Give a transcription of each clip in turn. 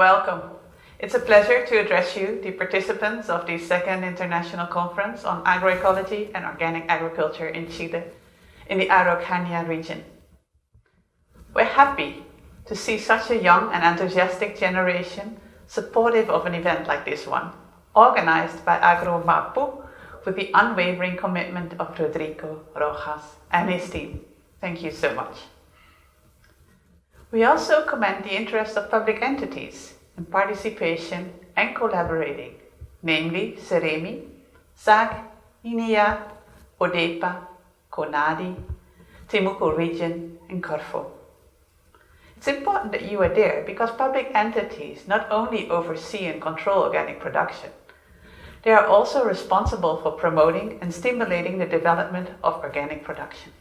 Welcome. It's a pleasure to address you, the participants of the second International Conference on Agroecology and Organic Agriculture in Chile, in the Araucanía region. We're happy to see such a young and enthusiastic generation supportive of an event like this one, organized by AgroMapu with the unwavering commitment of Rodrigo Rojas and his team. Thank you so much. We also commend the interest of public entities in participation and collaborating, namely Ceremi, SAG, INEA, ODEPA, CONADI, Temuco Region, and Corfo. It's important that you are there because public entities not only oversee and control organic production, they are also responsible for promoting and stimulating the development of organic production.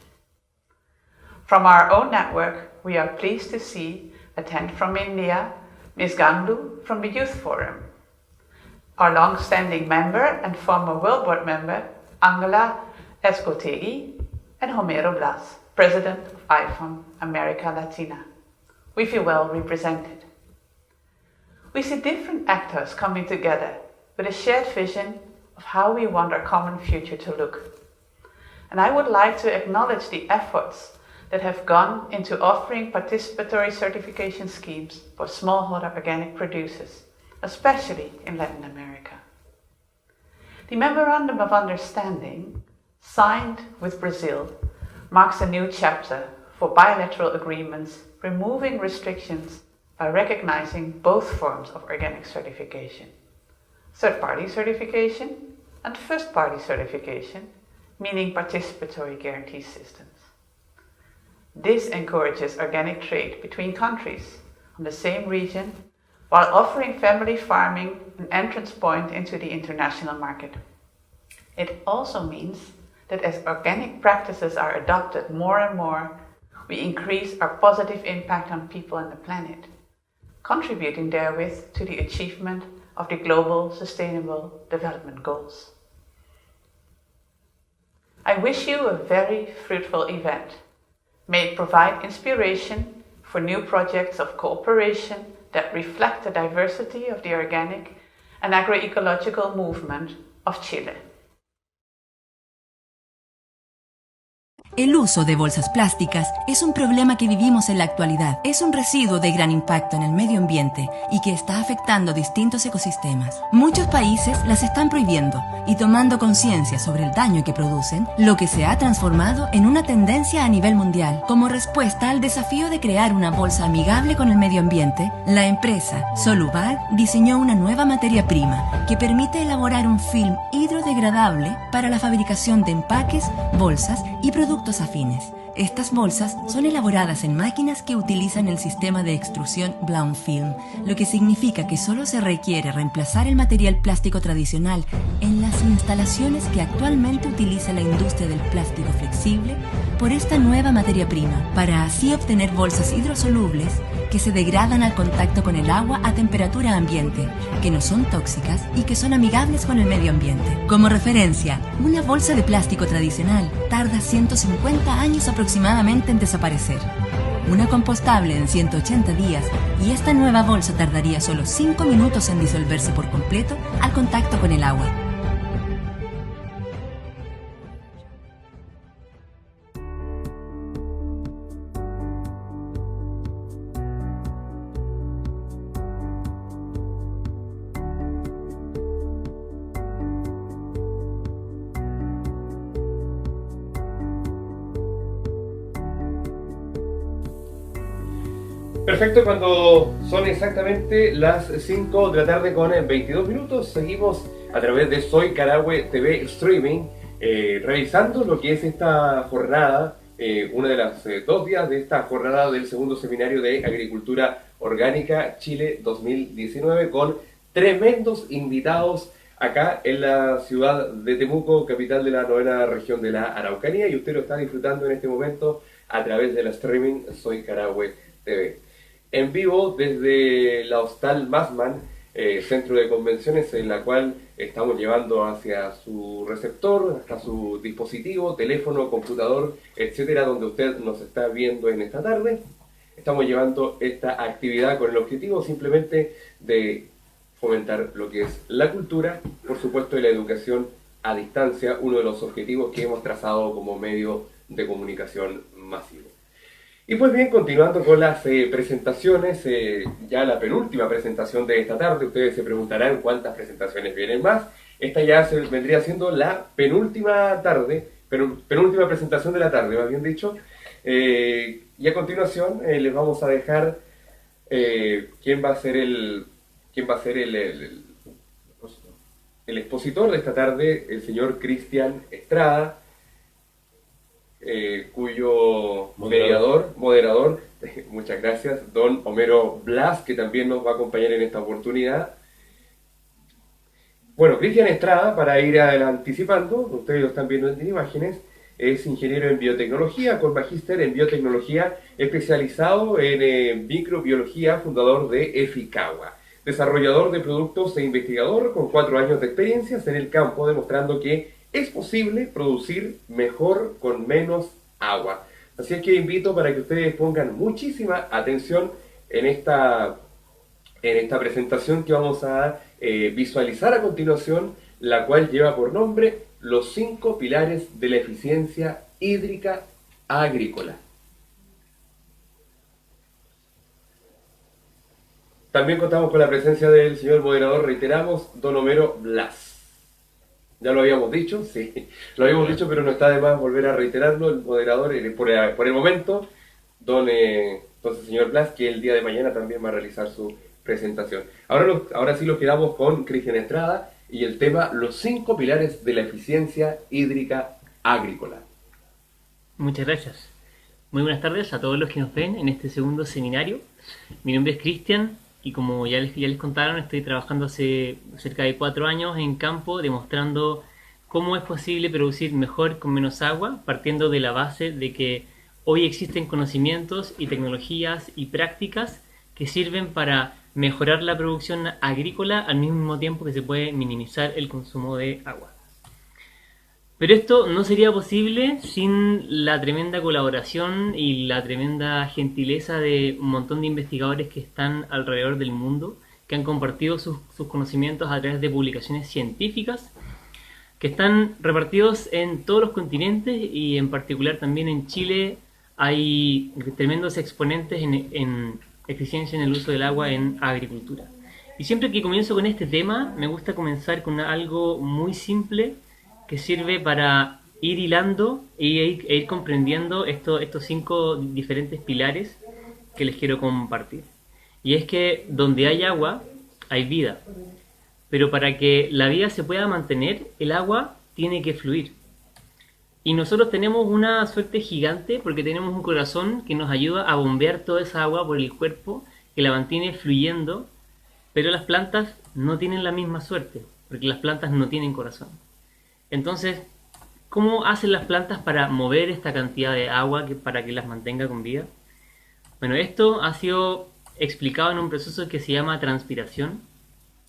From our own network, we are pleased to see attend from India, Ms. Gandu from the Youth Forum, our long-standing member and former World Board member, Angela Escotegui, and Homero Blas, President of IFON America Latina. We feel well represented. We see different actors coming together with a shared vision of how we want our common future to look. And I would like to acknowledge the efforts that have gone into offering participatory certification schemes for smallholder organic producers, especially in Latin America. The Memorandum of Understanding, signed with Brazil, marks a new chapter for bilateral agreements removing restrictions by recognizing both forms of organic certification, third-party certification and first-party certification, meaning participatory guarantee systems. This encourages organic trade between countries on the same region while offering family farming an entrance point into the international market. It also means that as organic practices are adopted more and more, we increase our positive impact on people and the planet, contributing therewith to the achievement of the Global Sustainable Development Goals. I wish you a very fruitful event. May it provide inspiration for new projects of cooperation that reflect the diversity of the organic and agroecological movement of Chile. El uso de bolsas plásticas es un problema que vivimos en la actualidad. Es un residuo de gran impacto en el medio ambiente y que está afectando distintos ecosistemas. Muchos países las están prohibiendo y tomando conciencia sobre el daño que producen, lo que se ha transformado en una tendencia a nivel mundial. Como respuesta al desafío de crear una bolsa amigable con el medio ambiente, la empresa Solubag diseñó una nueva materia prima que permite elaborar un film hidrodegradable para la fabricación de empaques, bolsas y productos afines. Estas bolsas son elaboradas en máquinas que utilizan el sistema de extrusión Blown Film, lo que significa que solo se requiere reemplazar el material plástico tradicional en las instalaciones que actualmente utiliza la industria del plástico flexible por esta nueva materia prima, para así obtener bolsas hidrosolubles que se degradan al contacto con el agua a temperatura ambiente, que no son tóxicas y que son amigables con el medio ambiente. Como referencia, una bolsa de plástico tradicional tarda 150 años aproximadamente en desaparecer. Una compostable en 180 días y esta nueva bolsa tardaría solo 5 minutos en disolverse por completo al contacto con el agua. Perfecto, cuando son exactamente las 5 de la tarde con 22 minutos, seguimos a través de Soy Carahue TV Streaming, revisando lo que es esta jornada, una de las 2 días de esta jornada del segundo seminario de Agricultura Orgánica Chile 2019, con tremendos invitados acá en la ciudad de Temuco, capital de la 9ª región de la Araucanía, y usted lo está disfrutando en este momento a través de la streaming Soy Carahue TV. En vivo desde la Hostal Massman, centro de convenciones, en la cual estamos llevando hacia su receptor, hasta su dispositivo, teléfono, computador, etcétera, donde usted nos está viendo en esta tarde. estamos llevando esta actividad con el objetivo simplemente de fomentar lo que es la cultura, por supuesto, y la educación a distancia, uno de los objetivos que hemos trazado como medio de comunicación masivo. Y pues bien, continuando con las presentaciones, ya la penúltima presentación de esta tarde, ustedes se preguntarán cuántas presentaciones vienen más. Esta ya vendría siendo la penúltima tarde, penúltima presentación de la tarde, más bien dicho. Y a continuación les vamos a dejar quién va a ser el expositor de esta tarde, el señor Cristian Estrada, cuyo moderador, muchas gracias, don Homero Blas, que también nos va a acompañar en esta oportunidad. Bueno, Cristian Estrada, para ir anticipando, ustedes lo están viendo en imágenes, es ingeniero en biotecnología, con magíster en biotecnología, especializado en microbiología, fundador de Eficagua, desarrollador de productos e investigador con 4 años de experiencias en el campo, demostrando que es posible producir mejor con menos agua. Así es que invito para que ustedes pongan muchísima atención en esta presentación que vamos a visualizar a continuación, la cual lleva por nombre los 5 pilares de la eficiencia hídrica agrícola. También contamos con la presencia del señor moderador, reiteramos, don Homero Blas. Ya lo habíamos dicho, sí, lo habíamos dicho, pero no está de más volver a reiterarlo. El moderador, por el momento, entonces señor Blas, que el día de mañana también va a realizar su presentación. Ahora sí los quedamos con Cristian Estrada y el tema, los 5 pilares de la eficiencia hídrica agrícola. Muchas gracias. Muy buenas tardes a todos los que nos ven en este segundo seminario. Mi nombre es Cristian. Y como ya les contaron, estoy trabajando hace cerca de 4 años en campo demostrando cómo es posible producir mejor con menos agua, partiendo de la base de que hoy existen conocimientos y tecnologías y prácticas que sirven para mejorar la producción agrícola al mismo tiempo que se puede minimizar el consumo de agua. Pero esto no sería posible sin la tremenda colaboración y la tremenda gentileza de un montón de investigadores que están alrededor del mundo, que han compartido sus conocimientos a través de publicaciones científicas, que están repartidos en todos los continentes y en particular también en Chile hay tremendos exponentes en eficiencia en el uso del agua en agricultura. Y siempre que comienzo con este tema, me gusta comenzar con algo muy simple que sirve para ir hilando e ir comprendiendo estos 5 diferentes pilares que les quiero compartir. Y es que donde hay agua, hay vida. Pero para que la vida se pueda mantener, el agua tiene que fluir. Y nosotros tenemos una suerte gigante porque tenemos un corazón que nos ayuda a bombear toda esa agua por el cuerpo, que la mantiene fluyendo, pero las plantas no tienen la misma suerte, porque las plantas no tienen corazón. Entonces, ¿cómo hacen las plantas para mover esta cantidad de agua para que las mantenga con vida? Bueno, esto ha sido explicado en un proceso que se llama transpiración,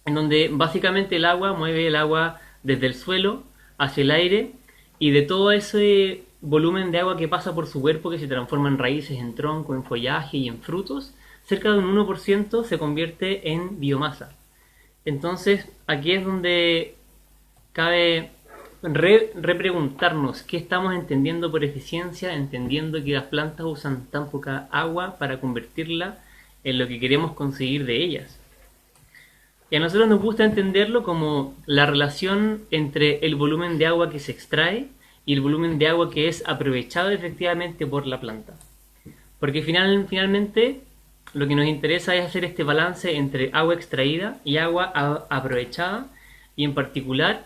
en donde básicamente el agua mueve el agua desde el suelo hacia el aire y de todo ese volumen de agua que pasa por su cuerpo, que se transforma en raíces, en tronco, en follaje y en frutos, cerca de un 1% se convierte en biomasa. Entonces, aquí es donde cabe repreguntarnos qué estamos entendiendo por eficiencia, entendiendo que las plantas usan tan poca agua para convertirla en lo que queremos conseguir de ellas. Y a nosotros nos gusta entenderlo como la relación entre el volumen de agua que se extrae y el volumen de agua que es aprovechado efectivamente por la planta. Porque finalmente lo que nos interesa es hacer este balance entre agua extraída y agua aprovechada, y en particular,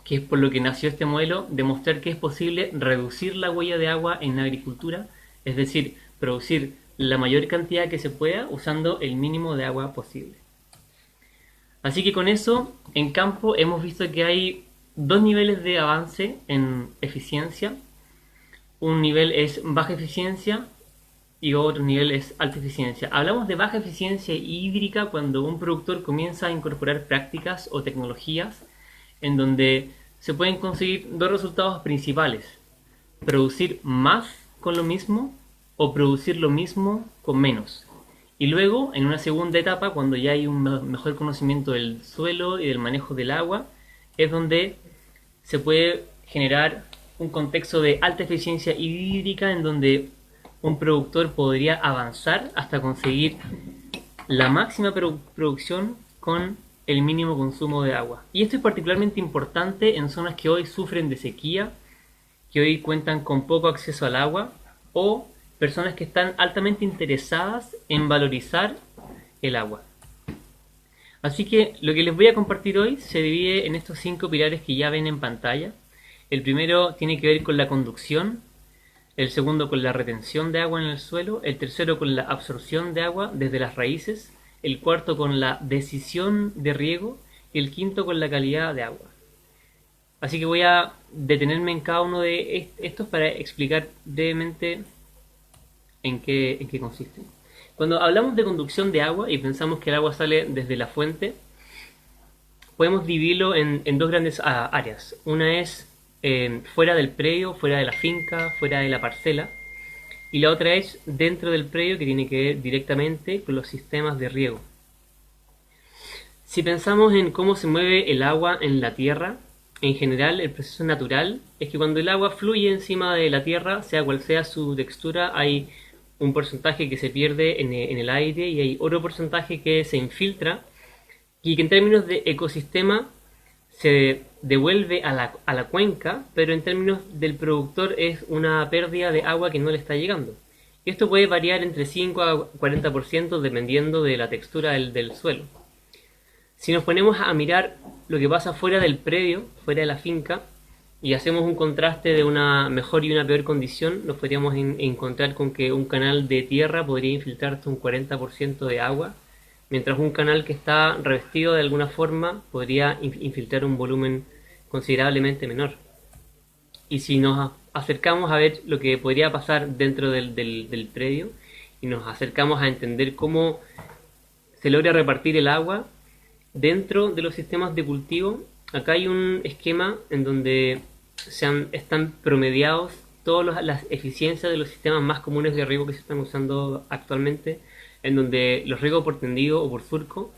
que es por lo que nació este modelo, demostrar que es posible reducir la huella de agua en la agricultura, es decir, producir la mayor cantidad que se pueda usando el mínimo de agua posible. Así que con eso, en campo hemos visto que hay 2 niveles de avance en eficiencia. Un nivel es baja eficiencia y otro nivel es alta eficiencia. Hablamos de baja eficiencia hídrica cuando un productor comienza a incorporar prácticas o tecnologías en donde se pueden conseguir 2 resultados principales: producir más con lo mismo o producir lo mismo con menos. Y luego, en una segunda etapa, cuando ya hay un mejor conocimiento del suelo y del manejo del agua, es donde se puede generar un contexto de alta eficiencia hídrica en donde un productor podría avanzar hasta conseguir la máxima producción con el mínimo consumo de agua. Y esto es particularmente importante en zonas que hoy sufren de sequía, que hoy cuentan con poco acceso al agua, o personas que están altamente interesadas en valorizar el agua. Así que lo que les voy a compartir hoy se divide en estos 5 pilares que ya ven en pantalla. El primero tiene que ver con la conducción, el segundo con la retención de agua en el suelo, el tercero con la absorción de agua desde las raíces, el cuarto con la decisión de riego y el quinto con la calidad de agua. Así que voy a detenerme en cada uno de estos para explicar brevemente en qué consiste. Cuando hablamos de conducción de agua y pensamos que el agua sale desde la fuente, podemos dividirlo en dos grandes áreas. Una es fuera del predio, fuera de la finca, fuera de la parcela. Y la otra es dentro del predio, que tiene que ver directamente con los sistemas de riego. Si pensamos en cómo se mueve el agua en la tierra, en general el proceso natural es que cuando el agua fluye encima de la tierra, sea cual sea su textura, hay un porcentaje que se pierde en el aire y hay otro porcentaje que se infiltra y que en términos de ecosistema se devuelve a la cuenca, pero en términos del productor es una pérdida de agua que no le está llegando. Esto puede variar entre 5 a 40% dependiendo de la textura del suelo. Si nos ponemos a mirar lo que pasa fuera del predio, fuera de la finca, y hacemos un contraste de una mejor y una peor condición, nos podríamos encontrar con que un canal de tierra podría infiltrar hasta un 40% de agua, mientras un canal que está revestido de alguna forma podría infiltrar un volumen considerablemente menor. Y si nos acercamos a ver lo que podría pasar dentro del predio y nos acercamos a entender cómo se logra repartir el agua dentro de los sistemas de cultivo, acá hay un esquema en donde están promediados todas las eficiencias de los sistemas más comunes de riego que se están usando actualmente, en donde los riegos por tendido o por surco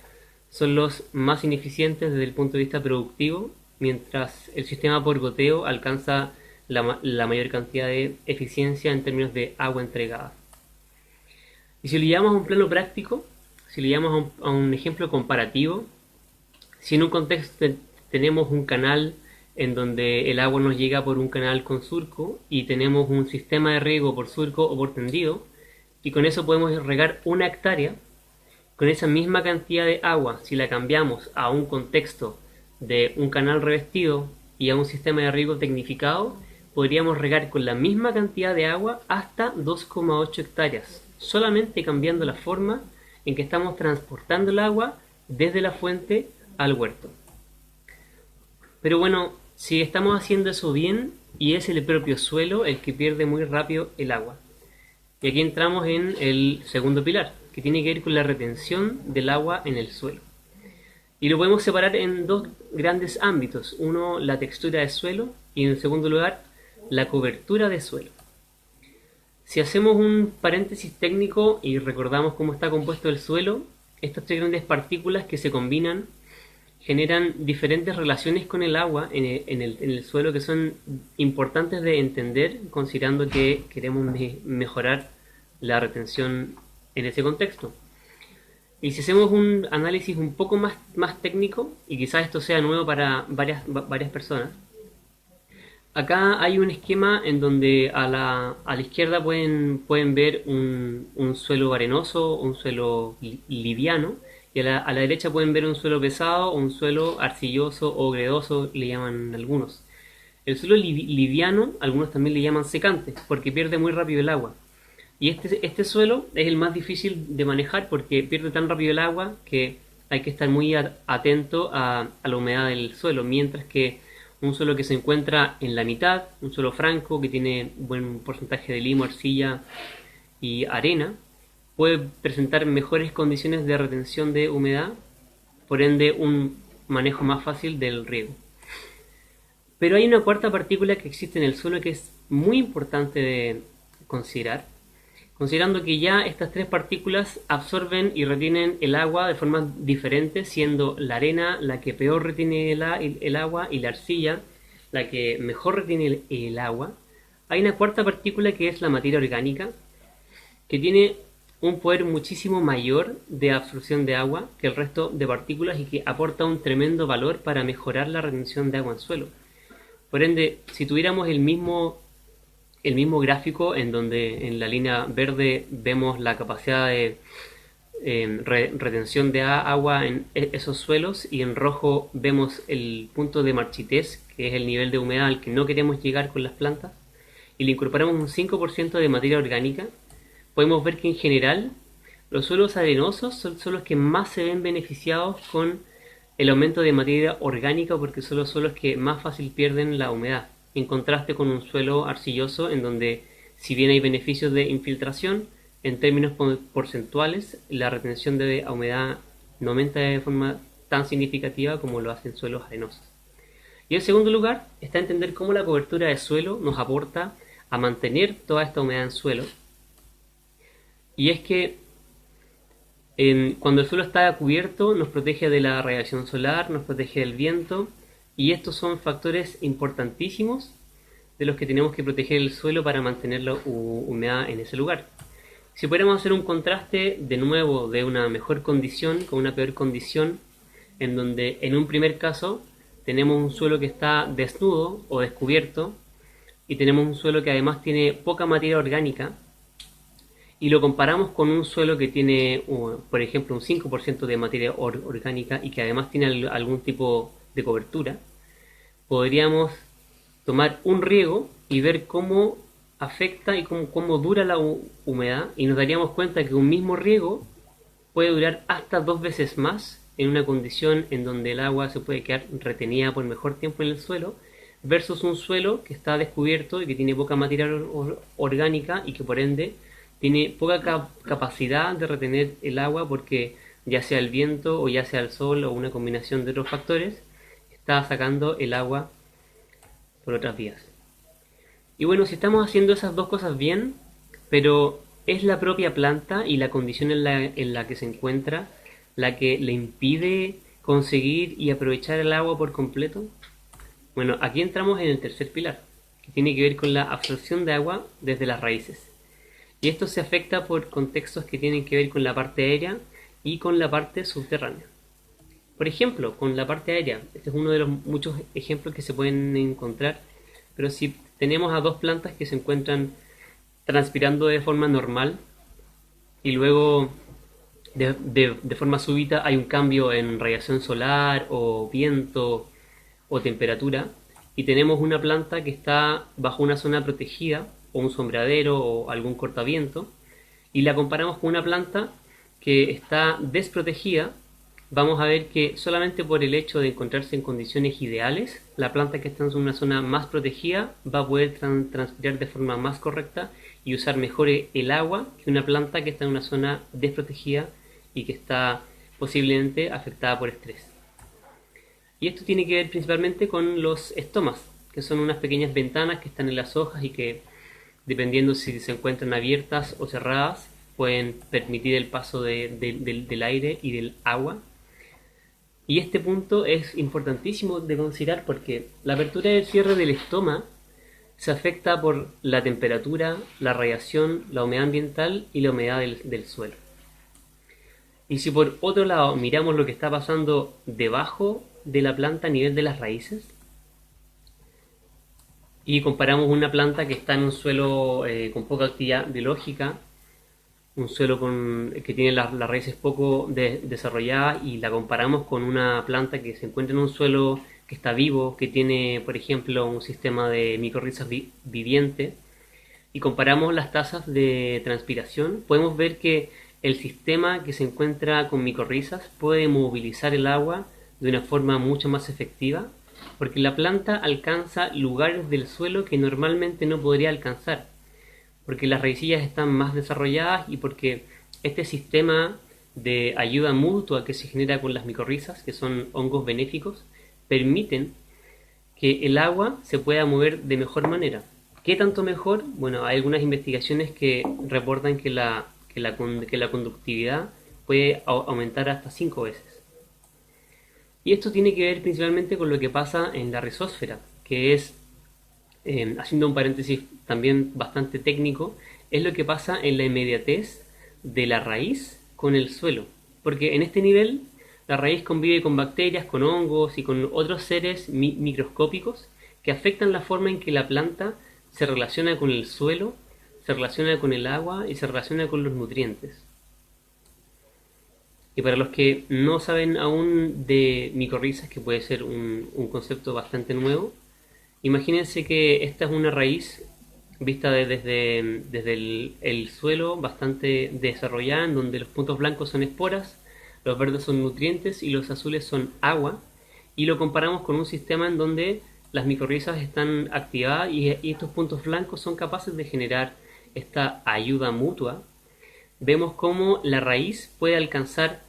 son los más ineficientes desde el punto de vista productivo, mientras el sistema por goteo alcanza la mayor cantidad de eficiencia en términos de agua entregada. Y si lo llevamos a un plano práctico, si lo llevamos a un ejemplo comparativo, si en un contexto tenemos un canal en donde el agua nos llega por un canal con surco y tenemos un sistema de riego por surco o por tendido, y con eso podemos regar 1 hectárea, con esa misma cantidad de agua, si la cambiamos a un contexto de un canal revestido y a un sistema de riego tecnificado, podríamos regar con la misma cantidad de agua hasta 2,8 hectáreas, solamente cambiando la forma en que estamos transportando el agua desde la fuente al huerto. Pero bueno, si estamos haciendo eso bien, y es el propio suelo el que pierde muy rápido el agua. Y aquí entramos en el segundo pilar, que tiene que ver con la retención del agua en el suelo. Y lo podemos separar en 2 grandes ámbitos. Uno, la textura del suelo, y en segundo lugar, la cobertura de suelo. Si hacemos un paréntesis técnico y recordamos cómo está compuesto el suelo, estas 3 grandes partículas que se combinan generan diferentes relaciones con el agua en el suelo que son importantes de entender, considerando que queremos mejorar la retención en ese contexto. Y si hacemos un análisis un poco más técnico, y quizás esto sea nuevo para varias personas, acá hay un esquema en donde a la izquierda pueden ver un suelo arenoso, un suelo liviano, y a la derecha pueden ver un suelo pesado, un suelo arcilloso o gredoso, le llaman algunos. El suelo liviano, algunos también le llaman secante, porque pierde muy rápido el agua. Y este suelo es el más difícil de manejar porque pierde tan rápido el agua que hay que estar muy atento a la humedad del suelo, mientras que un suelo que se encuentra en la mitad, un suelo franco que tiene buen porcentaje de limo, arcilla y arena, puede presentar mejores condiciones de retención de humedad, por ende un manejo más fácil del riego. Pero hay una cuarta partícula que existe en el suelo que es muy importante de considerar, considerando que ya estas tres partículas absorben y retienen el agua de formas diferentes, siendo la arena la que peor retiene el agua y la arcilla la que mejor retiene el agua, hay una cuarta partícula que es la materia orgánica, que tiene un poder muchísimo mayor de absorción de agua que el resto de partículas y que aporta un tremendo valor para mejorar la retención de agua en suelo. Por ende, si tuviéramos el mismo gráfico en donde en la línea verde vemos la capacidad de retención de agua en esos suelos y en rojo vemos el punto de marchitez, que es el nivel de humedad al que no queremos llegar con las plantas, y le incorporamos un 5% de materia orgánica, podemos ver que en general los suelos arenosos son los que más se ven beneficiados con el aumento de materia orgánica, porque son los suelos que más fácil pierden la humedad, en contraste con un suelo arcilloso en donde, si bien hay beneficios de infiltración, en términos porcentuales la retención de humedad no aumenta de forma tan significativa como lo hacen suelos arenosos. Y en segundo lugar está entender cómo la cobertura de suelo nos aporta a mantener toda esta humedad en suelo. Y es que cuando el suelo está cubierto nos protege de la radiación solar, nos protege del viento, y estos son factores importantísimos de los que tenemos que proteger el suelo para mantener la humedad en ese lugar. Si pudiéramos hacer un contraste de nuevo de una mejor condición con una peor condición, en donde en un primer caso tenemos un suelo que está desnudo o descubierto y tenemos un suelo que además tiene poca materia orgánica, y lo comparamos con un suelo que tiene, por ejemplo, un 5% de materia orgánica y que además tiene algún tipo de cobertura, podríamos tomar un riego y ver cómo afecta y cómo dura la humedad, y nos daríamos cuenta que un mismo riego puede durar hasta 2 veces más en una condición en donde el agua se puede quedar retenida por mejor tiempo en el suelo, versus un suelo que está descubierto y que tiene poca materia orgánica y que por ende tiene poca capacidad de retener el agua, porque ya sea el viento o ya sea el sol o una combinación de otros factores está sacando el agua por otras vías. Y bueno, si estamos haciendo esas dos cosas bien, pero es la propia planta y la condición en la que se encuentra la que le impide conseguir y aprovechar el agua por completo. Bueno, aquí entramos en el tercer pilar, que tiene que ver con la absorción de agua desde las raíces. Y esto se afecta por contextos que tienen que ver con la parte aérea y con la parte subterránea. Por ejemplo, con la parte aérea, este es uno de los muchos ejemplos que se pueden encontrar, pero si tenemos a dos plantas que se encuentran transpirando de forma normal y luego de forma súbita hay un cambio en radiación solar o viento o temperatura, y tenemos una planta que está bajo una zona protegida o un sombradero o algún cortaviento, y la comparamos con una planta que está desprotegida, vamos a ver que solamente por el hecho de encontrarse en condiciones ideales, la planta que está en una zona más protegida va a poder transpirar de forma más correcta y usar mejor el agua que una planta que está en una zona desprotegida y que está posiblemente afectada por estrés. Y esto tiene que ver principalmente con los estomas, que son unas pequeñas ventanas que están en las hojas y que, dependiendo si se encuentran abiertas o cerradas, pueden permitir el paso del aire y del agua. Y este punto es importantísimo de considerar porque la apertura y el cierre del estoma se afecta por la temperatura, la radiación, la humedad ambiental y la humedad del suelo. Y si por otro lado miramos lo que está pasando debajo de la planta a nivel de las raíces, y comparamos una planta que está en un suelo con poca actividad biológica, un suelo que tiene las raíces poco desarrolladas, y la comparamos con una planta que se encuentra en un suelo que está vivo, que tiene, por ejemplo, un sistema de micorrizas viviente, y comparamos las tasas de transpiración, podemos ver que el sistema que se encuentra con micorrizas puede movilizar el agua de una forma mucho más efectiva, porque la planta alcanza lugares del suelo que normalmente no podría alcanzar, porque las raicillas están más desarrolladas y porque este sistema de ayuda mutua que se genera con las micorrizas, que son hongos benéficos, permiten que el agua se pueda mover de mejor manera. ¿Qué tanto mejor? Bueno, hay algunas investigaciones que reportan que la conductividad puede aumentar hasta 5 veces. Y esto tiene que ver principalmente con lo que pasa en la rizósfera, que es, haciendo un paréntesis también bastante técnico, es lo que pasa en la inmediatez de la raíz con el suelo. Porque en este nivel la raíz convive con bacterias, con hongos y con otros seres microscópicos que afectan la forma en que la planta se relaciona con el suelo, se relaciona con el agua y se relaciona con los nutrientes. Y para los que no saben aún de micorrizas, que puede ser un concepto bastante nuevo, imagínense que esta es una raíz vista desde el suelo, bastante desarrollada, en donde los puntos blancos son esporas, los verdes son nutrientes y los azules son agua, y lo comparamos con un sistema en donde las micorrizas están activadas y estos puntos blancos son capaces de generar esta ayuda mutua. Vemos cómo la raíz puede alcanzar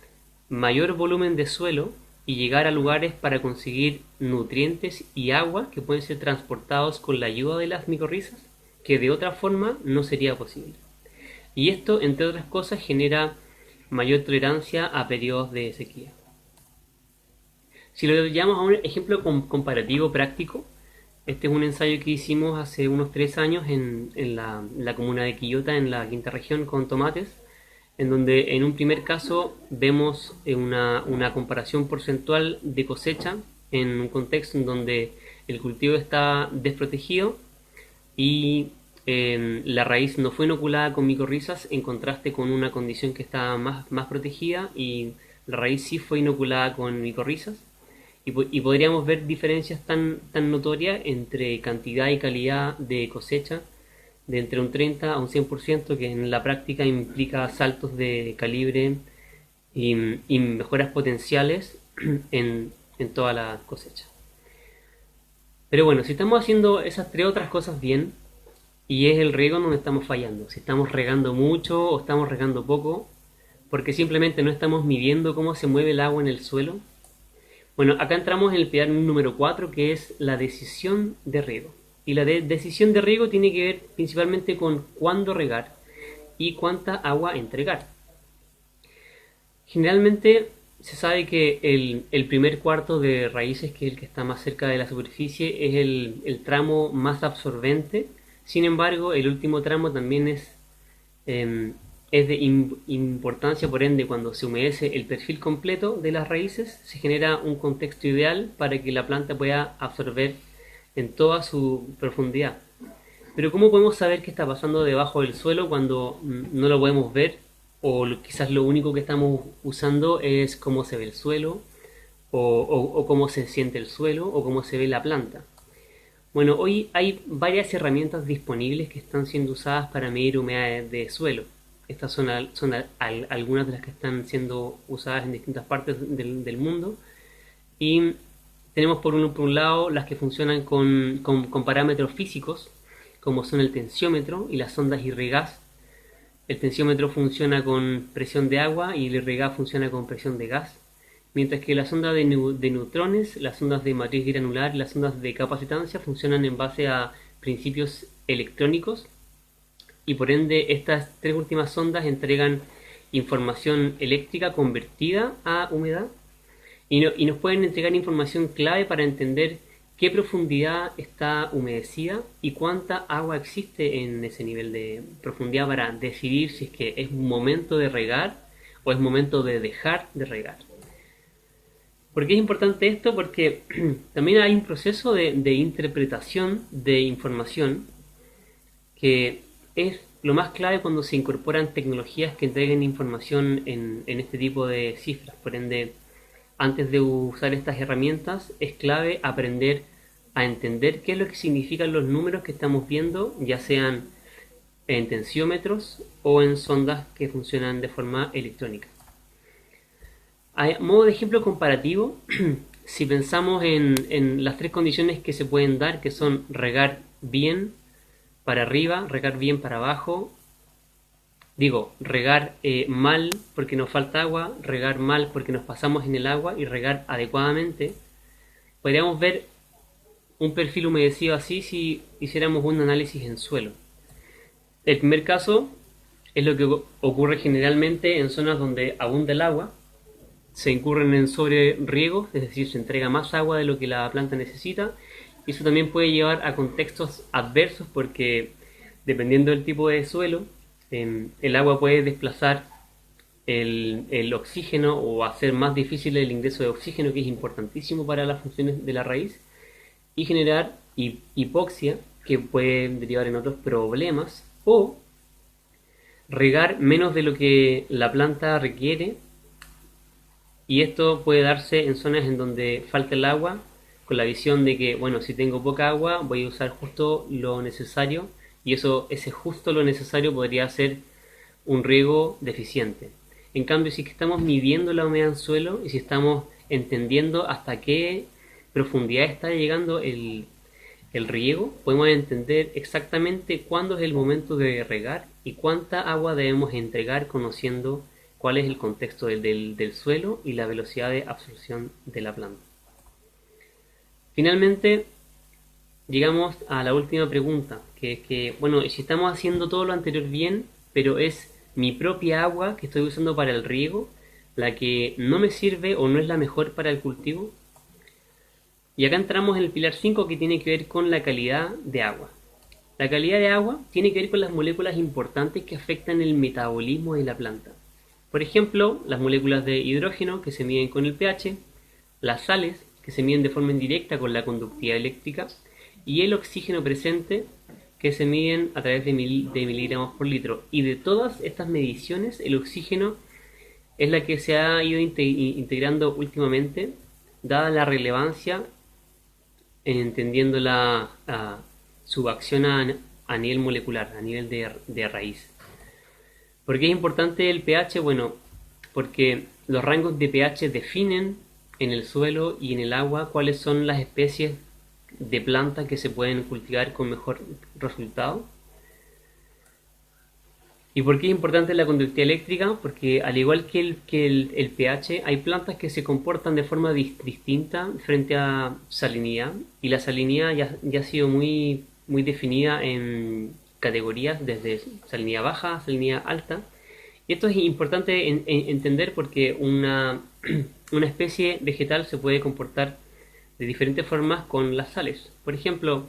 mayor volumen de suelo y llegar a lugares para conseguir nutrientes y agua que pueden ser transportados con la ayuda de las micorrizas, que de otra forma no sería posible. Y esto, entre otras cosas, genera mayor tolerancia a periodos de sequía. Si lo llevamos a un ejemplo comparativo práctico, este es un ensayo que hicimos hace unos 3 años en la comuna de Quillota, en la quinta región, con tomates, en donde en un primer caso vemos una comparación porcentual de cosecha en un contexto en donde el cultivo está desprotegido y la raíz no fue inoculada con micorrizas, en contraste con una condición que estaba más protegida y la raíz sí fue inoculada con micorrizas. Y podríamos ver diferencias tan notorias entre cantidad y calidad de cosecha de entre un 30 a un 100%, que en la práctica implica saltos de calibre y mejoras potenciales en toda la cosecha. Pero bueno, si estamos haciendo esas 3 otras cosas bien, y es el riego donde estamos fallando, si estamos regando mucho o estamos regando poco, porque simplemente no estamos midiendo cómo se mueve el agua en el suelo. Bueno, acá entramos en el pilar número 4, que es la decisión de riego. Y la decisión de riego tiene que ver principalmente con cuándo regar y cuánta agua entregar. Generalmente se sabe que el primer cuarto de raíces, que es el que está más cerca de la superficie, es el tramo más absorbente. Sin embargo, el último tramo también es de importancia, por ende, cuando se humedece el perfil completo de las raíces, se genera un contexto ideal para que la planta pueda absorber en toda su profundidad. Pero ¿cómo podemos saber qué está pasando debajo del suelo cuando no lo podemos ver? O quizás lo único que estamos usando es cómo se ve el suelo, o cómo se siente el suelo, o cómo se ve la planta. Bueno, hoy hay varias herramientas disponibles que están siendo usadas para medir humedad de suelo. Estas son algunas de las que están siendo usadas en distintas partes del mundo. Y tenemos por un lado las que funcionan con parámetros físicos, como son el tensiómetro y las sondas irrigás. El tensiómetro funciona con presión de agua y el irrigás funciona con presión de gas. Mientras que las ondas de neutrones, las ondas de matriz granular y las ondas de capacitancia funcionan en base a principios electrónicos. Y por ende estas 3 últimas sondas entregan información eléctrica convertida a humedad y nos pueden entregar información clave para entender qué profundidad está humedecida y cuánta agua existe en ese nivel de profundidad para decidir si es que es momento de regar o es momento de dejar de regar. ¿Por qué es importante esto? Porque también hay un proceso de interpretación de información que es lo más clave cuando se incorporan tecnologías que entreguen información en este tipo de cifras. Por ende, antes de usar estas herramientas, es clave aprender a entender qué es lo que significan los números que estamos viendo, ya sean en tensiómetros o en sondas que funcionan de forma electrónica. A modo de ejemplo comparativo, si pensamos en las 3 condiciones que se pueden dar, que son regar bien para arriba, regar bien para abajo, regar mal porque nos falta agua, regar mal porque nos pasamos en el agua y regar adecuadamente, podríamos ver un perfil humedecido así si hiciéramos un análisis en suelo. El primer caso es lo que ocurre generalmente en zonas donde abunda el agua, se incurren en sobreriego, es decir, se entrega más agua de lo que la planta necesita, y eso también puede llevar a contextos adversos porque dependiendo del tipo de suelo, el agua puede desplazar el oxígeno o hacer más difícil el ingreso de oxígeno, que es importantísimo para las funciones de la raíz, y generar hipoxia, que puede derivar en otros problemas, o regar menos de lo que la planta requiere, y esto puede darse en zonas en donde falta el agua, con la visión de que, bueno, si tengo poca agua voy a usar justo lo necesario, y ese justo lo necesario podría ser un riego deficiente. En cambio, si estamos midiendo la humedad en suelo y si estamos entendiendo hasta qué profundidad está llegando el riego, podemos entender exactamente cuándo es el momento de regar y cuánta agua debemos entregar, conociendo cuál es el contexto del suelo y la velocidad de absorción de la planta. Finalmente, llegamos a la última pregunta, que es que, bueno, si estamos haciendo todo lo anterior bien, pero es mi propia agua que estoy usando para el riego la que no me sirve o no es la mejor para el cultivo. Y acá entramos en el pilar 5, que tiene que ver con la calidad de agua. La calidad de agua tiene que ver con las moléculas importantes que afectan el metabolismo de la planta. Por ejemplo, las moléculas de hidrógeno, que se miden con el pH, las sales, que se miden de forma indirecta con la conductividad eléctrica, y el oxígeno presente, que se miden a través de miligramos por litro. Y de todas estas mediciones, el oxígeno es la que se ha ido integrando últimamente, dada la relevancia en entendiendo su acción a nivel molecular, a nivel de raíz. ¿Por qué es importante el pH? Bueno, porque los rangos de pH definen en el suelo y en el agua cuáles son las especies de plantas que se pueden cultivar con mejor resultado. ¿Y por qué es importante la conductividad eléctrica? Porque al igual que el pH, hay plantas que se comportan de forma distinta frente a salinidad, y la salinidad ya ha sido muy definida en categorías desde salinidad baja a salinidad alta. Y esto es importante entender porque una especie vegetal se puede comportar de diferentes formas con las sales. Por ejemplo,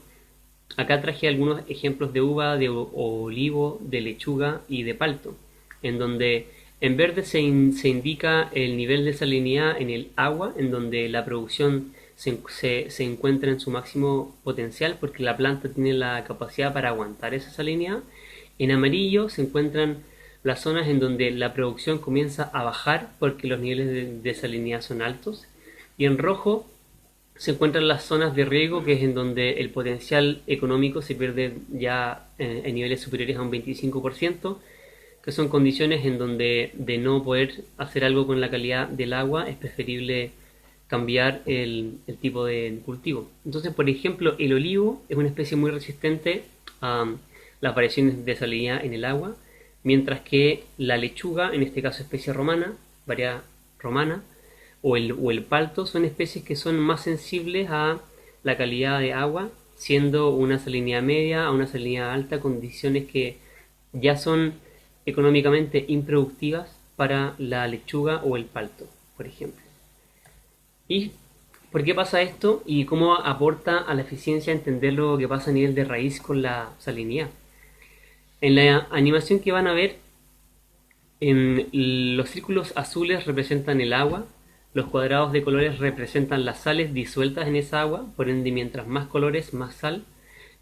acá traje algunos ejemplos de uva, de olivo, de lechuga y de palto, en donde en verde se indica el nivel de salinidad en el agua, en donde la producción se encuentra en su máximo potencial porque la planta tiene la capacidad para aguantar esa salinidad. En amarillo se encuentran las zonas en donde la producción comienza a bajar porque los niveles de salinidad son altos, y en rojo se encuentran las zonas de riego, que es en donde el potencial económico se pierde ya en niveles superiores a un 25%, que son condiciones en donde, de no poder hacer algo con la calidad del agua, es preferible cambiar el tipo de cultivo. Entonces, por ejemplo, el olivo es una especie muy resistente a las variaciones de salinidad en el agua, mientras que la lechuga, en este caso especie romana, variedad romana, o el palto, son especies que son más sensibles a la calidad de agua, siendo una salinidad media a una salinidad alta, condiciones que ya son económicamente improductivas para la lechuga o el palto, por ejemplo. ¿Y por qué pasa esto? ¿Y cómo aporta a la eficiencia entender lo que pasa a nivel de raíz con la salinidad? En la animación que van a ver, los círculos azules representan el agua, los cuadrados de colores representan las sales disueltas en esa agua, por ende mientras más colores, más sal.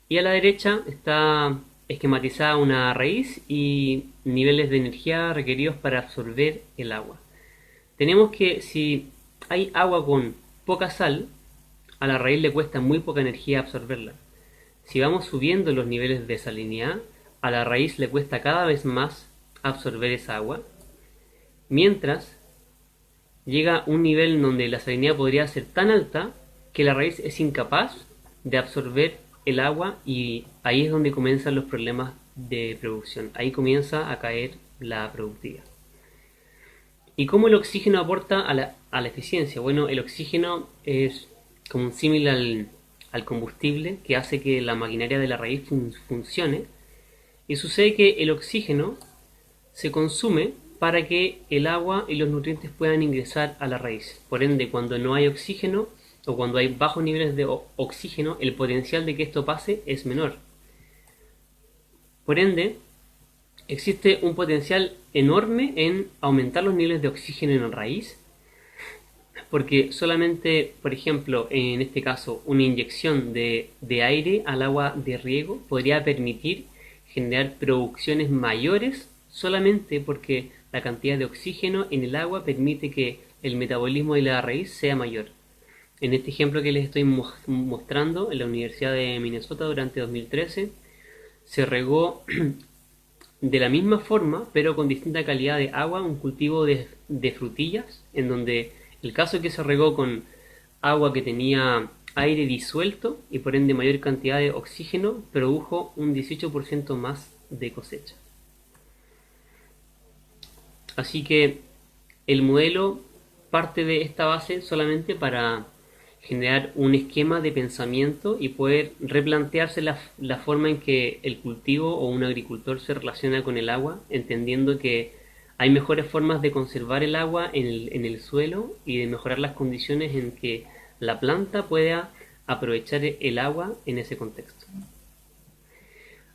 Y a la derecha está esquematizada una raíz y niveles de energía requeridos para absorber el agua. Tenemos que si hay agua con poca sal, a la raíz le cuesta muy poca energía absorberla. Si vamos subiendo los niveles de salinidad, a la raíz le cuesta cada vez más absorber esa agua, mientras llega un nivel donde la salinidad podría ser tan alta que la raíz es incapaz de absorber el agua, y ahí es donde comienzan los problemas de producción. Ahí comienza a caer la productividad. ¿Y cómo el oxígeno aporta a la eficiencia? Bueno, el oxígeno es como un símil al al combustible que hace que la maquinaria de la raíz funcione, y sucede que el oxígeno se consume para que el agua y los nutrientes puedan ingresar a la raíz. Por ende, cuando no hay oxígeno o cuando hay bajos niveles de oxígeno, el potencial de que esto pase es menor. Por ende, existe un potencial enorme en aumentar los niveles de oxígeno en la raíz, porque solamente, por ejemplo, en este caso, una inyección de aire al agua de riego podría permitir generar producciones mayores solamente porque la cantidad de oxígeno en el agua permite que el metabolismo de la raíz sea mayor. En este ejemplo que les estoy mostrando, en la Universidad de Minnesota durante 2013, se regó de la misma forma, pero con distinta calidad de agua, un cultivo de frutillas, en donde el caso que se regó con agua que tenía aire disuelto y por ende mayor cantidad de oxígeno, produjo un 18% más de cosecha. Así que el modelo parte de esta base solamente para generar un esquema de pensamiento y poder replantearse la forma en que el cultivo o un agricultor se relaciona con el agua, entendiendo que hay mejores formas de conservar el agua en el suelo y de mejorar las condiciones en que la planta pueda aprovechar el agua en ese contexto.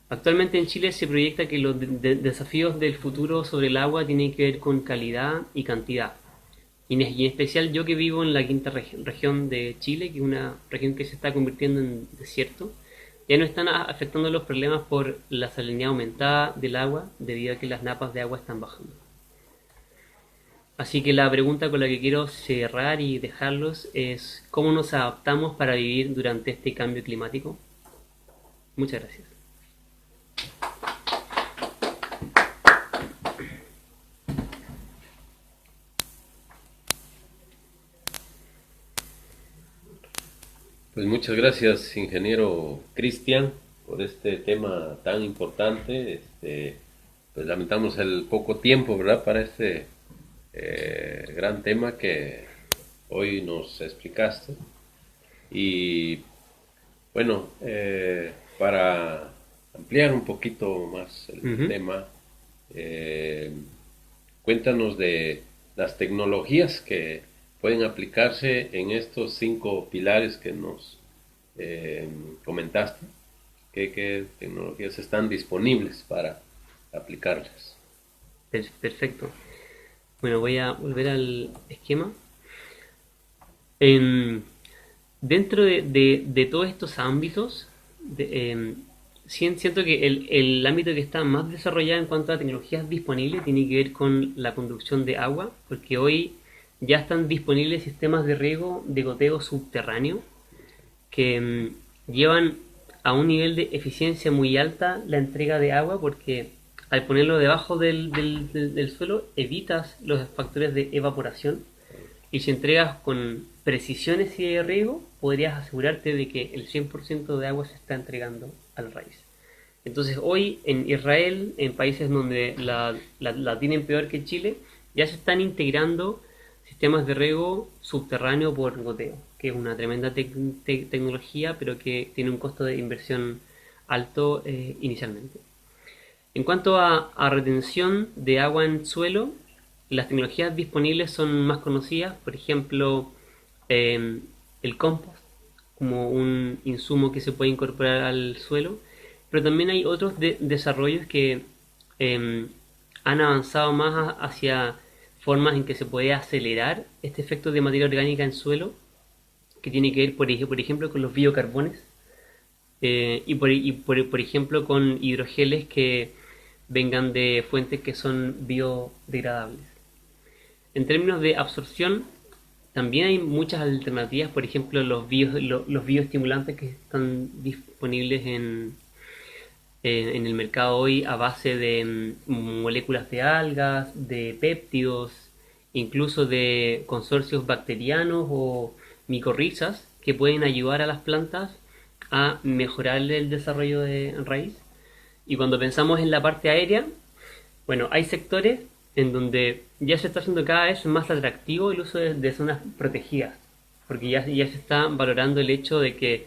Actualmente en Chile se proyecta que los desafíos del futuro sobre el agua tienen que ver con calidad y cantidad. Y en especial yo que vivo en la quinta región de Chile, que es una región que se está convirtiendo en desierto, ya no están afectando los problemas por la salinidad aumentada del agua debido a que las napas de agua están bajando. Así que la pregunta con la que quiero cerrar y dejarlos es ¿cómo nos adaptamos para vivir durante este cambio climático? Muchas gracias. Pues muchas gracias, ingeniero Cristian, por este tema tan importante. Pues lamentamos el poco tiempo, ¿verdad?, para este gran tema que hoy nos explicaste. Y bueno, para ampliar un poquito más el tema, cuéntanos de las tecnologías que pueden aplicarse en estos 5 pilares que nos comentaste. ¿Qué tecnologías están disponibles para aplicarlas? Perfecto. Bueno, voy a volver al esquema. Dentro de todos estos ámbitos, siento que el ámbito que está más desarrollado en cuanto a tecnologías disponibles tiene que ver con la conducción de agua, porque hoy ya están disponibles sistemas de riego de goteo subterráneo que llevan a un nivel de eficiencia muy alta la entrega de agua, porque al ponerlo debajo del suelo evitas los factores de evaporación, y si entregas con precisión ese riego podrías asegurarte de que el 100% de agua se está entregando a la raíz. Entonces hoy en Israel, en países donde la tienen peor que Chile, ya se están integrando sistemas de riego subterráneo por goteo, que es una tremenda tecnología, pero que tiene un costo de inversión alto inicialmente. En cuanto a retención de agua en suelo, las tecnologías disponibles son más conocidas, por ejemplo, el compost, como un insumo que se puede incorporar al suelo, pero también hay otros desarrollos que han avanzado más hacia formas en que se puede acelerar este efecto de materia orgánica en suelo, que tiene que ver, por ejemplo, con los biocarbones y por ejemplo con hidrogeles que vengan de fuentes que son biodegradables. En términos de absorción, también hay muchas alternativas, por ejemplo los bioestimulantes que están disponibles en el mercado hoy a base de moléculas de algas, de péptidos, incluso de consorcios bacterianos o micorrizas que pueden ayudar a las plantas a mejorar el desarrollo de raíz. Y cuando pensamos en la parte aérea, bueno, hay sectores en donde ya se está haciendo cada vez más atractivo el uso de zonas protegidas, porque ya se está valorando el hecho de que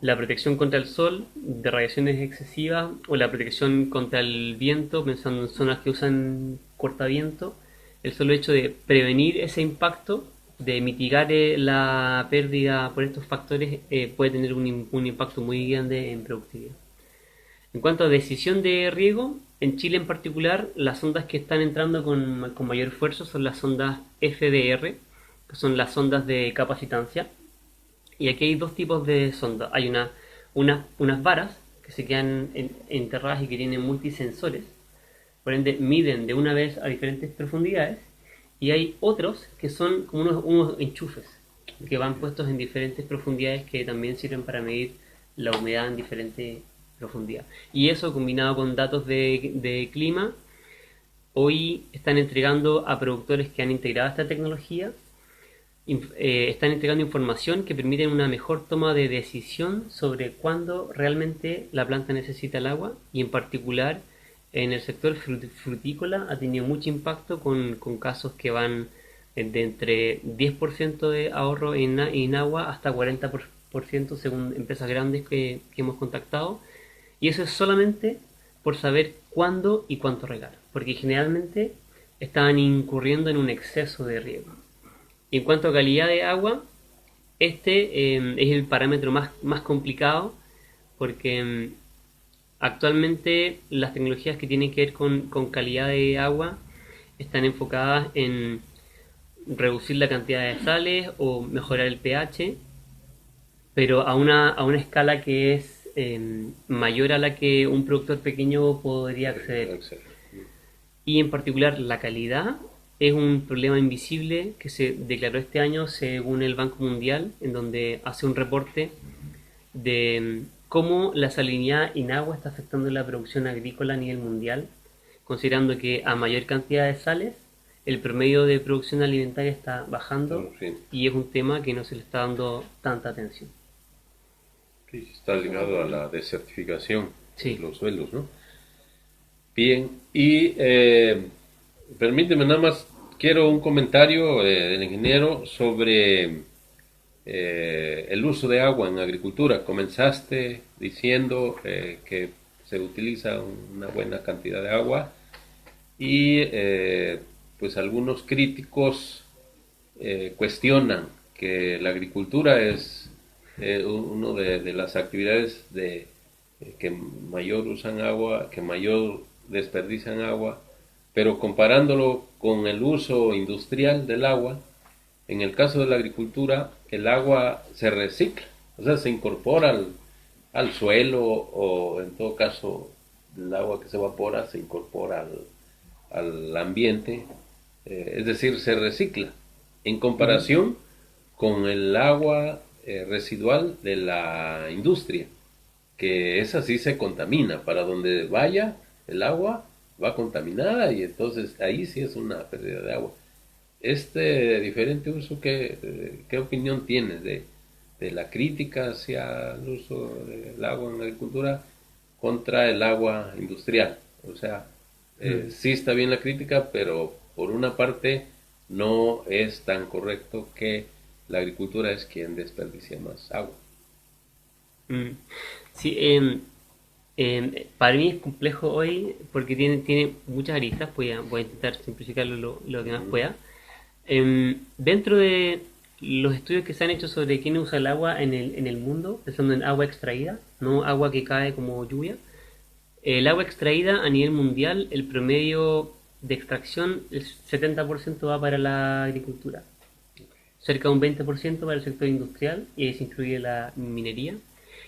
la protección contra el sol, de radiaciones excesivas, o la protección contra el viento, pensando en zonas que usan cortaviento, el solo hecho de prevenir ese impacto, de mitigar la pérdida por estos factores, puede tener un impacto muy grande en productividad. En cuanto a decisión de riego, en Chile en particular, las sondas que están entrando con mayor esfuerzo son las sondas FDR, que son las sondas de capacitancia. Y aquí hay dos tipos de sondas. Hay unas varas que se quedan enterradas y que tienen multisensores. Por ende, miden de una vez a diferentes profundidades. Y hay otros que son como unos enchufes que van puestos en diferentes profundidades que también sirven para medir la humedad en diferentes profundidad. Y eso combinado con datos de clima, hoy están entregando a productores que han integrado esta tecnología, están entregando información que permite una mejor toma de decisión sobre cuándo realmente la planta necesita el agua, y en particular en el sector frutícola ha tenido mucho impacto con casos que van de entre 10% de ahorro en agua hasta 40% según empresas grandes que hemos contactado. Y eso es solamente por saber cuándo y cuánto regar, porque generalmente estaban incurriendo en un exceso de riego. Y en cuanto a calidad de agua, este es el parámetro más complicado, porque actualmente las tecnologías que tienen que ver con calidad de agua están enfocadas en reducir la cantidad de sales o mejorar el pH, pero a una escala que es mayor a la que un productor pequeño podría acceder. Y en particular la calidad es un problema invisible que se declaró este año según el Banco Mundial, en donde hace un reporte de cómo la salinidad en agua está afectando la producción agrícola a nivel mundial, considerando que a mayor cantidad de sales el promedio de producción alimentaria está bajando, y es un tema que no se le está dando tanta atención. Sí, está ligado a la desertificación Sí. de los suelos, ¿no? Bien, y permíteme nada más, quiero un comentario del ingeniero sobre el uso de agua en agricultura. Comenzaste diciendo que se utiliza una buena cantidad de agua y pues algunos críticos cuestionan que la agricultura es una de las actividades que mayor usan agua, que mayor desperdician agua, pero comparándolo con el uso industrial del agua, en el caso de la agricultura, el agua se recicla, o sea, se incorpora al suelo, o en todo caso, el agua que se evapora se incorpora al ambiente, es decir, se recicla, en comparación con el agua residual de la industria, que esa sí se contamina, para donde vaya el agua va contaminada, y entonces ahí sí es una pérdida de agua. Este diferente uso, ¿qué opinión tienes de la crítica hacia el uso del agua en la agricultura contra el agua industrial? O sea, sí está bien la crítica, pero por una parte no es tan correcto que la agricultura es quien desperdicia más agua. Sí, para mí es complejo hoy porque tiene muchas aristas. Voy a intentar simplificarlo lo que más pueda. Dentro de los estudios que se han hecho sobre quién usa el agua en el mundo, pensando en agua extraída, no agua que cae como lluvia, el agua extraída a nivel mundial, el promedio de extracción, el 70% va para la agricultura, cerca de un 20% para el sector industrial, y ahí se incluye la minería,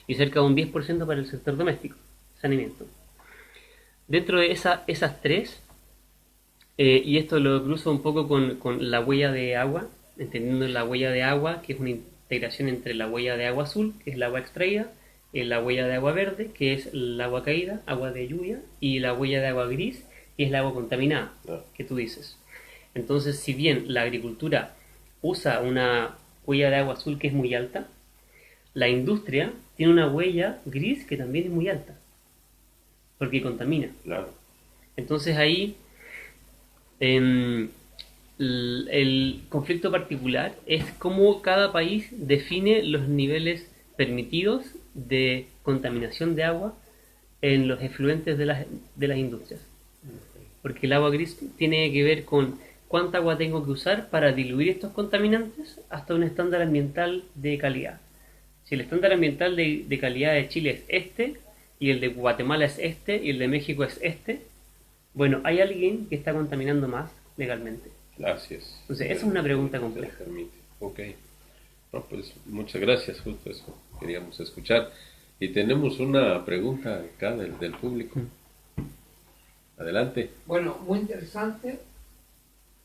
y cerca de un 10% para el sector doméstico, saneamiento. Dentro de esas tres, y esto lo cruzo un poco con la huella de agua, entendiendo la huella de agua, que es una integración entre la huella de agua azul, que es el agua extraída, la huella de agua verde, que es el agua caída, agua de lluvia, y la huella de agua gris, que es el agua contaminada, que tú dices. Entonces, si bien la agricultura usa una huella de agua azul que es muy alta, la industria tiene una huella gris que también es muy alta, porque contamina. Claro. Entonces ahí el conflicto particular es cómo cada país define los niveles permitidos de contaminación de agua en los efluentes de las industrias. Porque el agua gris tiene que ver con cuánta agua tengo que usar para diluir estos contaminantes hasta un estándar ambiental de calidad. Si el estándar ambiental de calidad de Chile es este, y el de Guatemala es este, y el de México es este, bueno, hay alguien que está contaminando más legalmente. Gracias. Entonces, esa es una pregunta compleja. Ok. No, pues muchas gracias, justo eso queríamos escuchar. Y tenemos una pregunta acá del público. Adelante. Bueno, muy interesante.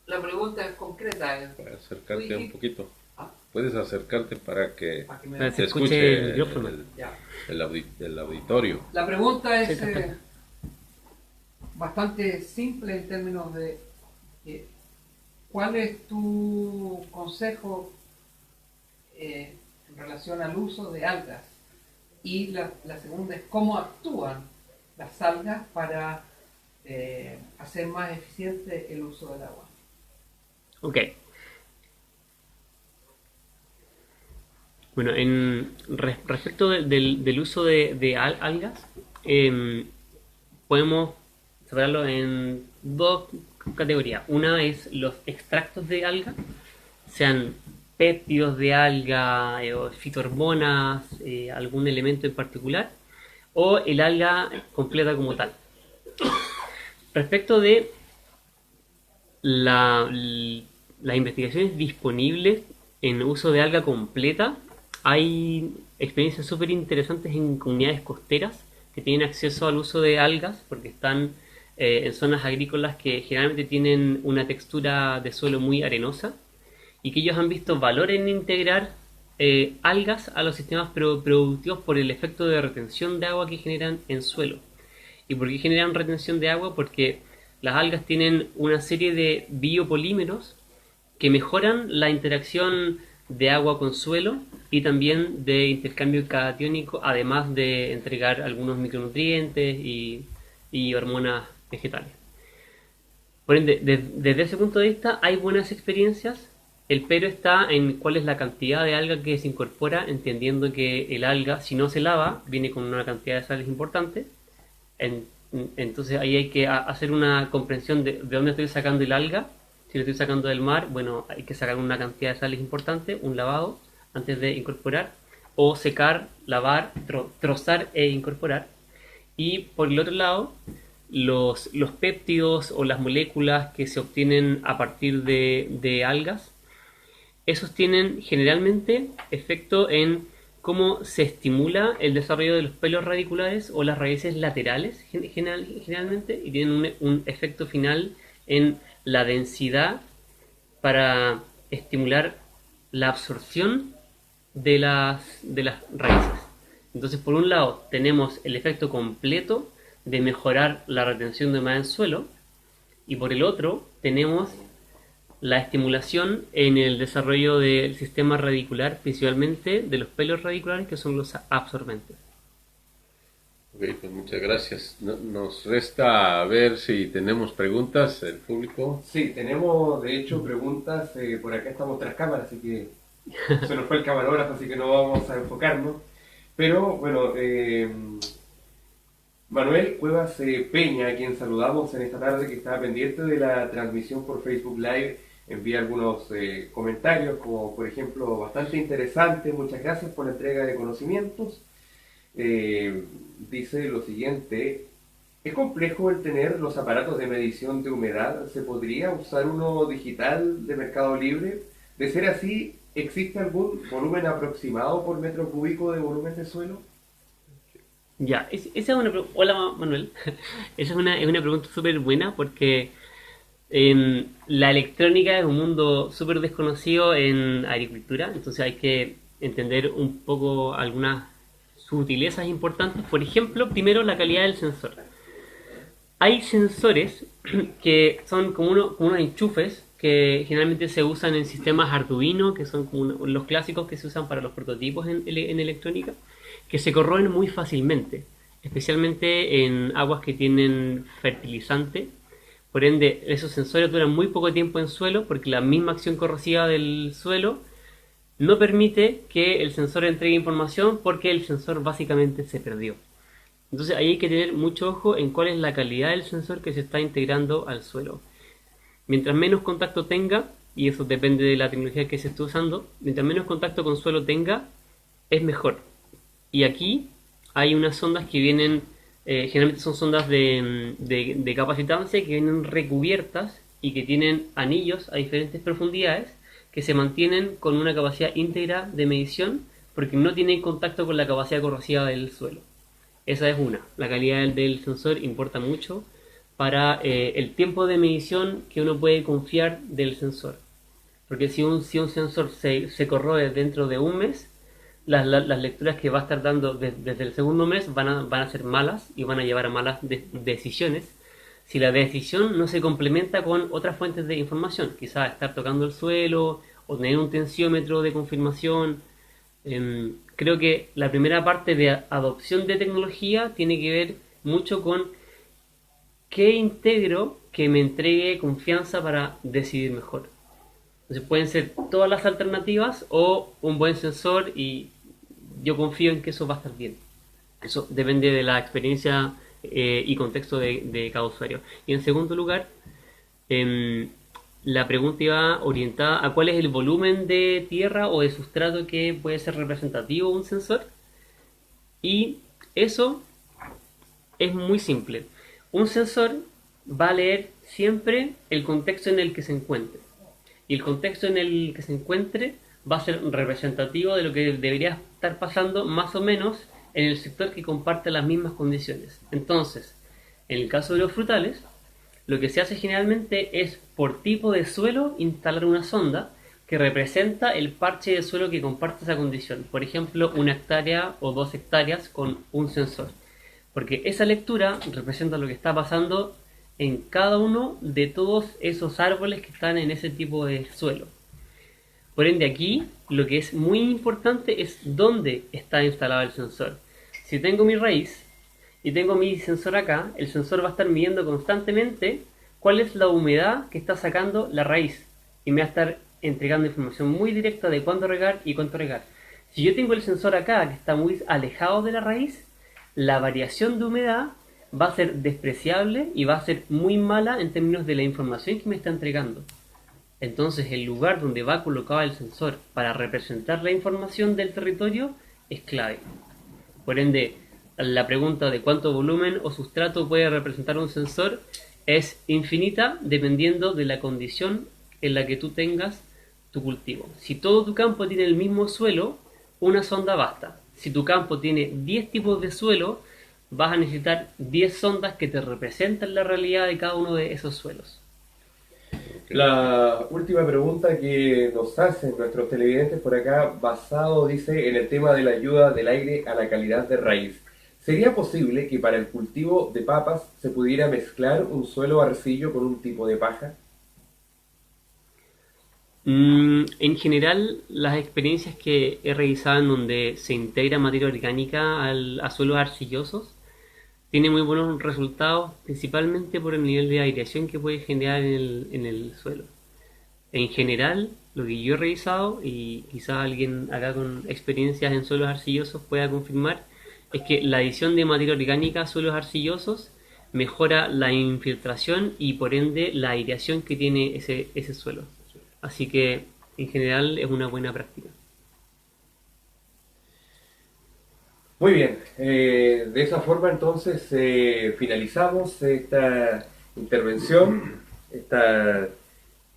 La pregunta es concreta. Para acercarte un poquito. Ah. Puedes acercarte para que Para que me- Para que se se escuche el escuche micrófono. Ya. el auditorio. La pregunta es Sí, perfecto. bastante simple en términos de ¿cuál es tu consejo en relación al uso de algas? Y la segunda es ¿cómo actúan las algas para hacer más eficiente el uso del agua? Ok. Bueno, respecto del uso de algas, podemos separarlo en dos categorías. Una es los extractos de alga, sean péptidos de alga, o fitohormonas, algún elemento en particular, o el alga completa como tal. Respecto de las investigaciones disponibles en uso de alga completa, hay experiencias súper interesantes en comunidades costeras que tienen acceso al uso de algas porque están en zonas agrícolas que generalmente tienen una textura de suelo muy arenosa y que ellos han visto valor en integrar algas a los sistemas productivos por el efecto de retención de agua que generan en suelo. ¿Y por qué generan retención de agua? Porque las algas tienen una serie de biopolímeros que mejoran la interacción de agua con suelo y también de intercambio catiónico, además de entregar algunos micronutrientes y hormonas vegetales. Por ende, desde ese punto de vista hay buenas experiencias. El pero está en cuál es la cantidad de alga que se incorpora, entendiendo que el alga, si no se lava, viene con una cantidad de sales importante. Entonces ahí hay que hacer una comprensión de dónde estoy sacando el alga. Si lo estoy sacando del mar, bueno, hay que sacar una cantidad de sales importante, un lavado antes de incorporar, o secar, lavar, trozar e incorporar. Y por el otro lado, los péptidos o las moléculas que se obtienen a partir de algas, esos tienen generalmente efecto en cómo se estimula el desarrollo de los pelos radiculares o las raíces laterales generalmente, y tienen un efecto final en la densidad para estimular la absorción de las raíces. Entonces, por un lado, tenemos el efecto completo de mejorar la retención de humedad en suelo, y por el otro, tenemos la estimulación en el desarrollo del sistema radicular, principalmente de los pelos radiculares, que son los absorbentes. Ok, pues muchas gracias. Nos resta ver si tenemos preguntas del público. Sí, tenemos de hecho preguntas. Por acá estamos tras cámara, así que se nos fue el camarógrafo, así que no vamos a enfocarnos. Pero bueno, Manuel Cuevas Peña, a quien saludamos en esta tarde, que estaba pendiente de la transmisión por Facebook Live, envía algunos comentarios, como por ejemplo, bastante interesante, muchas gracias por la entrega de conocimientos. Dice lo siguiente: ¿es complejo el tener los aparatos de medición de humedad? ¿Se podría usar uno digital de Mercado Libre? De ser así, ¿existe algún volumen aproximado por metro cúbico de volumen de suelo? Ya, esa es una hola Manuel. Esa es una pregunta súper buena porque la electrónica es un mundo súper desconocido en agricultura, entonces hay que entender un poco algunas sutilezas importantes. Por ejemplo, primero la calidad del sensor. Hay sensores que son como unos enchufes que generalmente se usan en sistemas Arduino, que son como los clásicos que se usan para los prototipos en electrónica, que se corroen muy fácilmente, especialmente en aguas que tienen fertilizante. Por ende, esos sensores duran muy poco tiempo en suelo porque la misma acción corrosiva del suelo no permite que el sensor entregue información porque el sensor básicamente se perdió. Entonces ahí hay que tener mucho ojo en cuál es la calidad del sensor que se está integrando al suelo. Mientras menos contacto tenga, y eso depende de la tecnología que se esté usando, mientras menos contacto con suelo tenga, es mejor. Y aquí hay unas sondas que vienen, generalmente son sondas de capacitancia que vienen recubiertas y que tienen anillos a diferentes profundidades que se mantienen con una capacidad íntegra de medición porque no tienen contacto con la capacidad corrosiva del suelo. Esa es una. La calidad del sensor importa mucho para el tiempo de medición que uno puede confiar del sensor. Porque si un sensor se corroe dentro de un mes, las lecturas que va a estar dando desde el segundo mes van a ser malas y van a llevar a malas decisiones. Si la decisión no se complementa con otras fuentes de información, quizás estar tocando el suelo o tener un tensiómetro de confirmación. Creo que la primera parte de adopción de tecnología tiene que ver mucho con qué integro que me entregue confianza para decidir mejor. Entonces pueden ser todas las alternativas o un buen sensor y yo confío en que eso va a estar bien. Eso depende de la experiencia y contexto de cada usuario. Y en segundo lugar, la pregunta iba orientada a cuál es el volumen de tierra o de sustrato que puede ser representativo de un sensor. Y eso es muy simple. Un sensor va a leer siempre el contexto en el que se encuentre. Y el contexto en el que se encuentre va a ser representativo de lo que debería estar pasando más o menos en el sector que comparte las mismas condiciones. Entonces, en el caso de los frutales, lo que se hace generalmente es por tipo de suelo instalar una sonda que representa el parche de suelo que comparte esa condición. Por ejemplo, 1 hectárea o 2 hectáreas con un sensor. Porque esa lectura representa lo que está pasando en cada uno de todos esos árboles que están en ese tipo de suelo. Por ende, aquí lo que es muy importante es dónde está instalado el sensor. Si tengo mi raíz y tengo mi sensor acá, el sensor va a estar midiendo constantemente cuál es la humedad que está sacando la raíz y me va a estar entregando información muy directa de cuándo regar y cuánto regar. Si yo tengo el sensor acá que está muy alejado de la raíz, la variación de humedad va a ser despreciable y va a ser muy mala en términos de la información que me está entregando. Entonces el lugar donde va colocado el sensor para representar la información del territorio es clave. Por ende, la pregunta de cuánto volumen o sustrato puede representar un sensor es infinita dependiendo de la condición en la que tú tengas tu cultivo. Si todo tu campo tiene el mismo suelo, una sonda basta. Si tu campo tiene 10 tipos de suelo, vas a necesitar 10 sondas que te representen la realidad de cada uno de esos suelos. La última pregunta que nos hacen nuestros televidentes por acá, basado, dice, en el tema de la ayuda del aire a la calidad de raíz. ¿Sería posible que para el cultivo de papas se pudiera mezclar un suelo arcillo con un tipo de paja? En general, las experiencias que he revisado en donde se integra materia orgánica a suelos arcillosos tiene muy buenos resultados, principalmente por el nivel de aireación que puede generar en el suelo. En general, lo que yo he revisado, y quizás alguien acá con experiencias en suelos arcillosos pueda confirmar, es que la adición de materia orgánica a suelos arcillosos mejora la infiltración y por ende la aireación que tiene ese suelo. Así que en general es una buena práctica. Muy bien, de esa forma entonces finalizamos esta intervención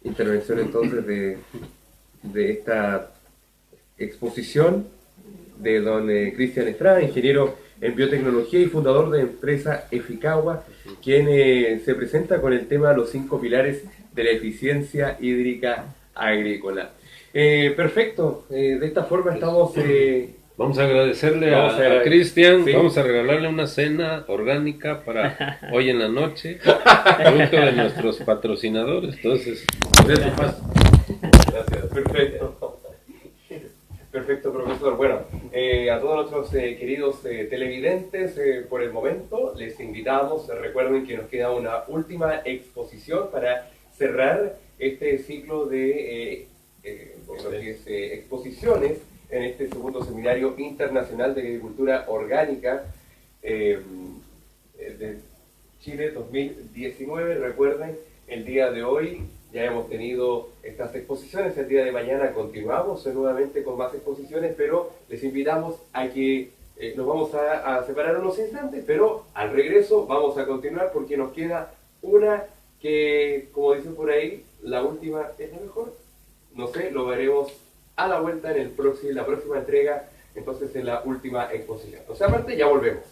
entonces de esta exposición de don Cristian Estrada, ingeniero en biotecnología y fundador de empresa Eficagua, quien se presenta con el tema los 5 pilares de la eficiencia hídrica agrícola. Perfecto, de esta forma estamos... Vamos a agradecerle a Cristian, sí. Vamos a regalarle una cena orgánica para hoy en la noche, producto de nuestros patrocinadores, entonces, Gracias, perfecto. Perfecto, profesor. Bueno, a todos nuestros queridos televidentes, por el momento les invitamos, recuerden que nos queda una última exposición para cerrar este ciclo de en lo que es exposiciones en este segundo seminario internacional de agricultura orgánica de Chile 2019. Recuerden, el día de hoy ya hemos tenido estas exposiciones, el día de mañana continuamos nuevamente con más exposiciones, pero les invitamos a que nos vamos a separar unos instantes, pero al regreso vamos a continuar porque nos queda una que, como dicen por ahí, la última es la mejor. No sé, lo veremos a la vuelta en la próxima entrega, entonces en la última exposición. O sea, aparte, ya volvemos.